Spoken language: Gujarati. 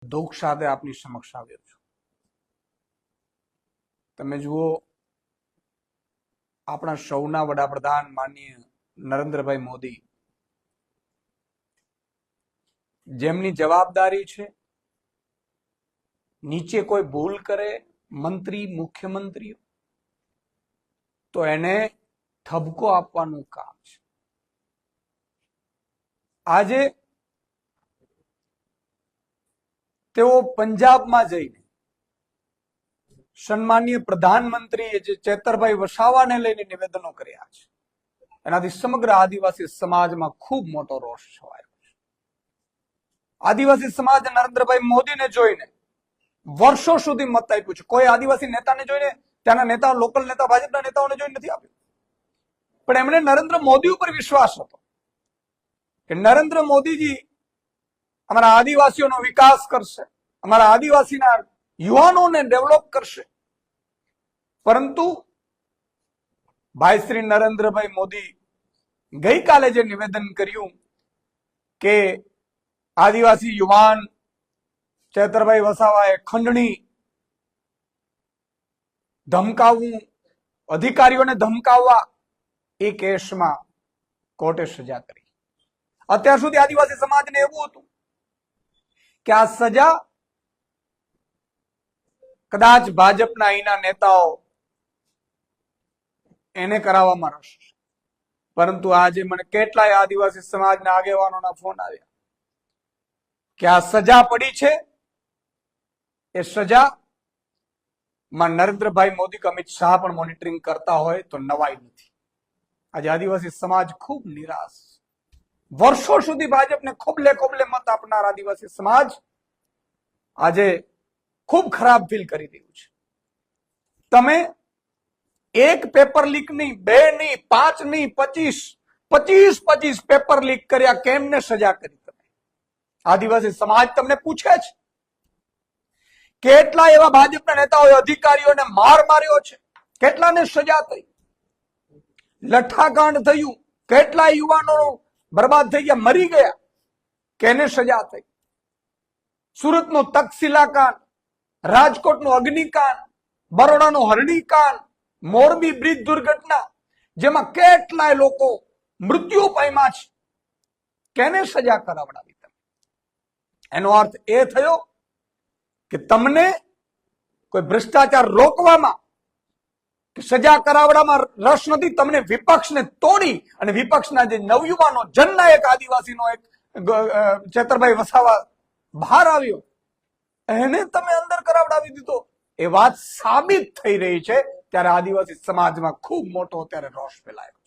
દુઃખ સાથે આપની સમક્ષ આવ્યો છું. તમે જુઓ, આપણા સૌના વડાપ્રધાન માનનીય નરેન્દ્રભાઈ મોદી, જેમની જવાબદારી છે નીચે કોઈ ભૂલ કરે મંત્રી મુખ્યમંત્રીઓ તો એને ઠપકો આપવાનું કામ છે. આજે તેઓ પંજાબમાં જઈને સન્માનીય પ્રધાનમંત્રીએ જે ચેતરભાઈ વસાવાને લઈને નિવેદનો કર્યા છે, એનાથી સમગ્ર આદિવાસી સમાજમાં ખૂબ મોટો રોષ છવાયો છે. આદિવાસી સમાજ નરેન્દ્રભાઈ મોદીને જોઈને વર્ષો સુધી મત આપ્યું છે. કોઈ આદિવાસી નેતાને જોઈને, ત્યાંના નેતા, લોકલ નેતા, ભાજપના નેતાઓને જોઈને નથી આપ્યું. પણ એમણે નરેન્દ્ર મોદી ઉપર વિશ્વાસ હતો કે નરેન્દ્ર મોદીજી અમારા આદિવાસીઓનો વિકાસ કરશે, અમારા આદિવાસીના યુવાનોને ડેવલપ કરશે. પરંતુ ભાઈ શ્રી નરેન્દ્રભાઈ મોદી ગઈકાલે જે નિવેદન કર્યું કે આદિવાસી યુવાન ચેતરભાઈ વસાવાએ ખંડણી, ધમકાવવું, અધિકારીઓને ધમકાવવા, એ કેસમાં કોર્ટે સજા કરી. અત્યાર સુધી આદિવાસી સમાજને એવું હતું કે આ સજા કદાચ ભાજપના અહીંના નેતાઓ એને કરાવવામાં રસ છે. પરંતુ આજે મને કેટલાય આદિવાસી સમાજના આગેવાનોના ફોન આવ્યા કે આ સજા પડી છે, એ સજામાં નરેન્દ્રભાઈ મોદી કે અમિત શાહ પણ મોનિટરિંગ કરતા હોય તો નવાઈ નથી. આજે આદિવાસી સમાજ ખૂબ નિરાશ, વર્ષો સુધી ભાજપને ખોબલે ખોબલે મત આપનાર આદિવાસી સમાજ આજે ખૂબ ખરાબ ફીલ કરી રહ્યું છે. તમે એક પેપર લીક નહીં, બે નહીં, 5 નહીં, 25 પેપર લીક કર્યા, કેમને સજા કરી? તમે આદિવાસી સમાજ તમને પૂછે છે. કેટલા એવા ભાજપના નેતાઓએ અધિકારીઓને માર માર્યો છે, કેટલાને સજા થઈ? લઠ્ઠાકાંડ થયું, કેટલા યુવાનો બરબાદ થઈ ગયા, મરી ગયા, કેને સજા થઈ? સુરતનો તક્ષશિલા કાંડ, રાજકોટનો અગ્નિકાંડ, બરોડાનો હરણીકાંડ, મોરબી બ્રિજ દુર્ઘટના, જેમાં કેટલાય લોકો મૃત્યુ પામ્યા છે, કેને સજા કરાવડાવી? તમે એનો અર્થ એ થયો કે તમને કોઈ ભ્રષ્ટાચાર રોકવામાં કે સજા કરાવવામાં રસ નથી. તમને વિપક્ષને તોડી અને વિપક્ષના જે નવયુવાનો, જનનાયક આદિવાસીનો એક ચેતરભાઈ વસાવા બહાર આવ્યો, એને તમે અંદર કરાવડાવી દીધો. એ વાત સાબિત થઈ રહી છે. ત્યારે આદિવાસી સમાજમાં ખૂબ મોટો અત્યારે રોષ ફેલાયો છે.